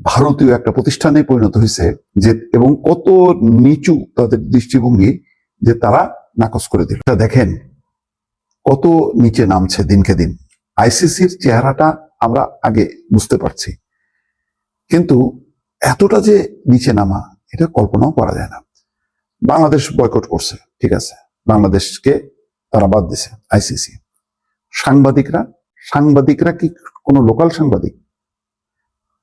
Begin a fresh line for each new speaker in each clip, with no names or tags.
ভারতীয় একটা প্রতিষ্ঠানে পরিণত হয়েছে যে, এবং কত নিচু তাদের দৃষ্টিভঙ্গি যে তারা নাকচ করে দিল। দেখেন কত নিচে নামছে দিনকে দিন। আইসিসির চেহারাটা আমরা আগে বুঝতে পারছি, কিন্তু এতটা যে নিচে নামা এটা কল্পনাও করা যায় না। বাংলাদেশ বয়কট করছে, ঠিক আছে, বাংলাদেশকে তারা বাদ দিছে আইসিসি। সাংবাদিকরা কি কোনো লোকাল সাংবাদিক?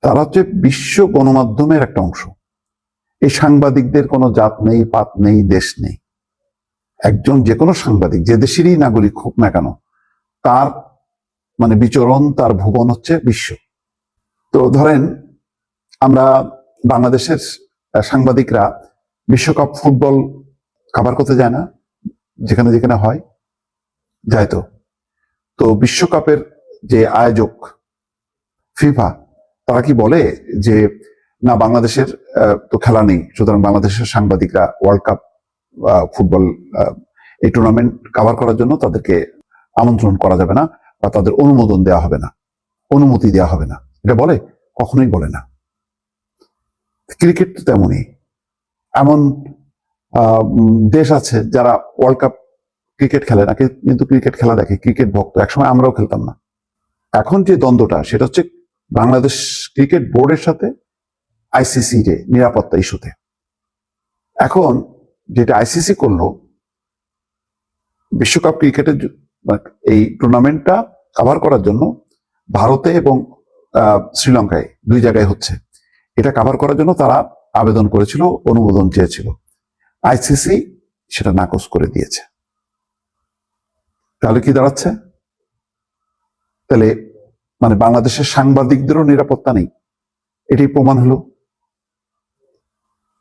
তারা হচ্ছে বিশ্ব গণমাধ্যমের একটা অংশ। এই সাংবাদিকদের কোনো জাত নেই, পাত নেই, দেশ নেই। একজন যে কোনো সাংবাদিক যে দেশেরই নাগরিক হোক না কেন, তার মানে বিচরণ, তার ভুবন হচ্ছে বিশ্ব। তো ধরেন আমরা বাংলাদেশের সাংবাদিকরা বিশ্বকাপ ফুটবল কভার করতে যায় না, যেখানে যেখানে হয় যায়। তো বিশ্বকাপের যে আয়োজক ফিফা, তারা কি বলে যে না বাংলাদেশের তো খেলা নেই, সুতরাং বাংলাদেশের সাংবাদিকরা ওয়ার্ল্ড কাপ ফুটবল এই টুর্নামেন্ট কভার করার জন্য তাদেরকে আমন্ত্রণ করা যাবে না বা তাদের অনুমোদন দেওয়া হবে না, অনুমতি দেওয়া হবে না? এটা বলে? কখনোই বলে না। ক্রিকেট তো তেমনই। এমন দেশ আছে যারা ওয়ার্ল্ড কাপ ক্রিকেট খেলে না, কিন্তু ক্রিকেট খেলা দেখে, ক্রিকেট ভক্ত। একসময় আমরাও খেলতাম না। এখন যে দ্বন্দ্বটা সেটা হচ্ছে বাংলাদেশ ক্রিকেট বোর্ডের সাথে আইসিসি রে নিরাপত্তা ইস্যুতে। এখন যেটা আইসিসি করলো, বিশ্বকাপ ক্রিকেটের এই টুর্নামেন্টটা কভার করার জন্য ভারতে এবং শ্রীলঙ্কায় দুই জায়গায় হচ্ছে, এটা কভার করার জন্য তারা আবেদন করেছিল, অনুমোদন চেয়েছিল। আইসিসি সেটা নাকচ করে দিয়েছে। তাহলে কি দাঁড়াচ্ছে? তাহলে মানে বাংলাদেশের সাংবাদিকদেরও নিরাপত্তা নেই, এটাই প্রমাণ হলো।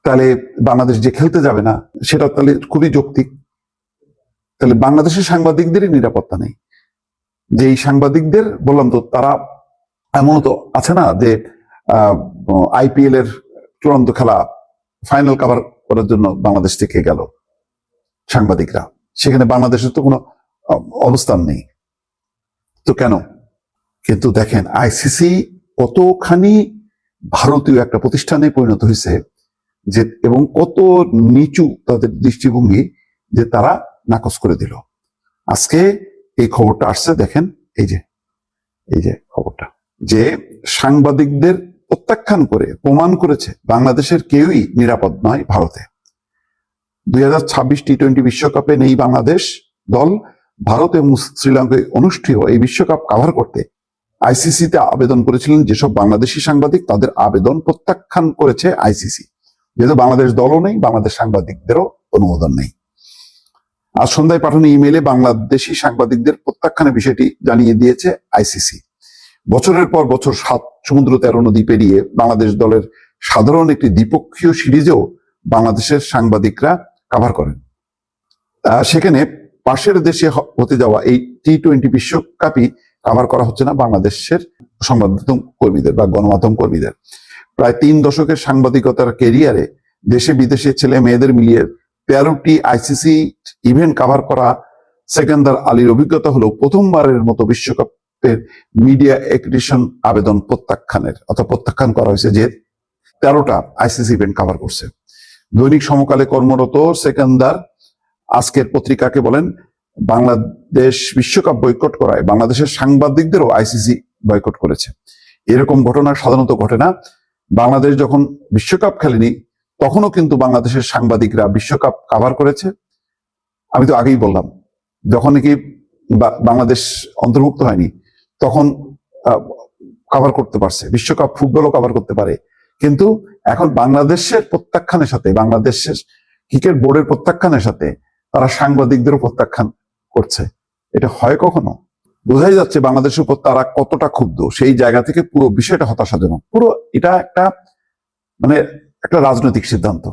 তাহলে বাংলাদেশ যে খেলতে যাবে না সেটা তাহলে খুবই যৌক্তিক। তাহলে বাংলাদেশের সাংবাদিকদেরই নিরাপত্তা নেই। যে এই সাংবাদিকদের বললাম তো, তারা এমন তো আছে না যে আইপিএল এর চূড়ান্ত খেলা ফাইনাল কভার করার জন্য বাংলাদেশ থেকে গেল সাংবাদিকরা, সেখানে বাংলাদেশের তো কোনো অবস্থান নেই। তো কেন? কিন্তু দেখেন আইসিসি কতখানি ভারতীয় একটা প্রতিষ্ঠানে পরিণত হয়েছে যে, এবং কত নিচু তাদের দৃষ্টিভঙ্গি যে তারা নাকচ করে দিল। আজকে এই খবরটা আসছে, দেখেন এই যে খবরটা, যে সাংবাদিকদের প্রত্যাখ্যান করে প্রমাণ করেছে বাংলাদেশের কেউই নিরাপদ নয় ভারতে। 2026 টি-20 বিশ্বকাপে নেই বাংলাদেশ দল। ভারত এবং শ্রীলঙ্কায় অনুষ্ঠেয় এই বিশ্বকাপ কভার করতে আইসিসিতে আবেদন করেছিলেন যেসব বাংলাদেশি সাংবাদিক, তাদের আবেদন প্রত্যাখ্যান করেছে আইসিসি। যেহেতু বাংলাদেশ দলও নেই, বাংলাদেশ সাংবাদিকদেরও অনুমোদন নেই। আজ সন্ধ্যায় পাঠানো ইমেইলে বাংলাদেশি সাংবাদিকদের প্রত্যাখ্যানের বিষয়টি জানিয়ে দিয়েছে আইসিসি। বছরের পর বছর 7 সমুদ্র 13 নদী পেরিয়ে বাংলাদেশ দলের সাধারণ একটি দ্বিপক্ষীয় সিরিজেও বাংলাদেশের সাংবাদিকরা কভার করেন। সেখানে পাশের দেশে হতে যাওয়া এই টি-20 বিশ্বকাপই কভার করা হচ্ছে না বাংলাদেশের সংবাদ মাধ্যম কর্মীদের বা গণমাধ্যম কর্মীদের। প্রায় 3 দশকের সাংবাদিকতার ক্যারিয়ারে দেশে বিদেশে ছেলে মেয়েদের মিলিয়ে 13টি আইসিসি ইভেন্ট কভার করা সেকেন্দার আলীর অভিজ্ঞতা হলো প্রথমবারের মতো বিশ্বকাপের মিডিয়া এক্রিডিটেশন আবেদন প্রত্যাখ্যান করা হয়েছে, যে 13টা আইসিসি ইভেন্ট কভার করছে। দৈনিক সমকালে কর্মরত সেকেন্দার আজকের পত্রিকাকে বলেন, বাংলাদেশ বিশ্বকাপ বয়কট করায় বাংলাদেশের সাংবাদিকদেরও আইসিসি বয়কট করেছে। এরকম ঘটনা সাধারণত ঘটে না। বাংলাদেশ যখন বিশ্বকাপ খেলেনি তখনও কিন্তু বাংলাদেশের সাংবাদিকরা বিশ্বকাপ কভার করেছে। আমি তো আগেই বললাম, যখন নাকি বাংলাদেশ অন্তর্ভুক্ত হয়নি তখন কভার করতে পারছে, বিশ্বকাপ ফুটবলও কভার করতে পারে। কিন্তু এখন বাংলাদেশের প্রত্যাখ্যানের সাথে, বাংলাদেশের ক্রিকেট বোর্ডের প্রত্যাখ্যানের সাথে তারা সাংবাদিকদেরও প্রত্যাখ্যান করছে। এটা হয় কখনো? বোঝাই যাচ্ছে বাংলাদেশের উপর তারা কতটা ক্ষুব্ধ। সেই জায়গা থেকে পুরো বিষয়টা হতাশাজনক। পুরো এটা একটা রাজনৈতিক সিদ্ধান্ত।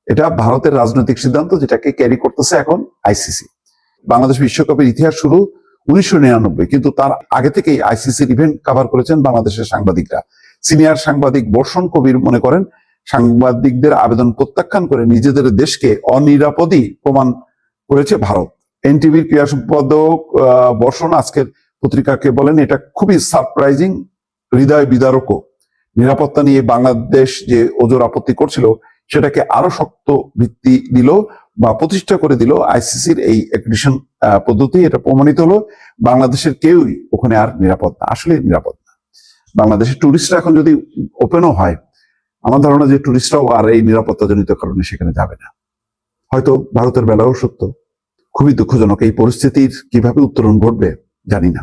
এটা ভারতের রাজনৈতিক সিদ্ধান্ত, যেটাকে ক্যারি করতেছে এখন আইসিসি। বাংলাদেশ বিশ্বকাপের ইতিহাস শুরু 1999, কিন্তু তার আগে থেকেই আইসিসির ইভেন্ট কভার করেছেন বাংলাদেশের সাংবাদিকরা। সিনিয়র সাংবাদিক বর্ষণ কবির মনে করেন, সাংবাদিকদের আবেদন প্রত্যাখ্যান করে নিজেদের দেশকে অনিরাপদই প্রমাণ করেছে ভারত। এনটিভির ক্রীড়া সম্পাদক বর্ষণ আজকের পত্রিকাকে বলেন, এটা খুবই সারপ্রাইজিং, হৃদয় বিদারকও। নিরাপত্তা নিয়ে বাংলাদেশ যে ওজোর আপত্তি করছিল সেটাকে আরো শক্ত ভিত্তি দিল বা প্রতিষ্ঠা করে দিল আইসিসির এই অ্যাক্রিডিটেশন পদ্ধতি। এটা প্রমাণিত হলো বাংলাদেশের কেউই ওখানে আর নিরাপদ না, আসলে নিরাপদ না। বাংলাদেশের টুরিস্টরা এখন যদি ওপেনও হয়, আমার ধারণা যে টুরিস্টরাও আর এই নিরাপত্তাজনিত কারণে সেখানে যাবে না। হয়তো ভারতের বেলাও সত্য। খুবই দুঃখজনক, এই পরিস্থিতির কিভাবে উত্তরণ ঘটবে জানি না।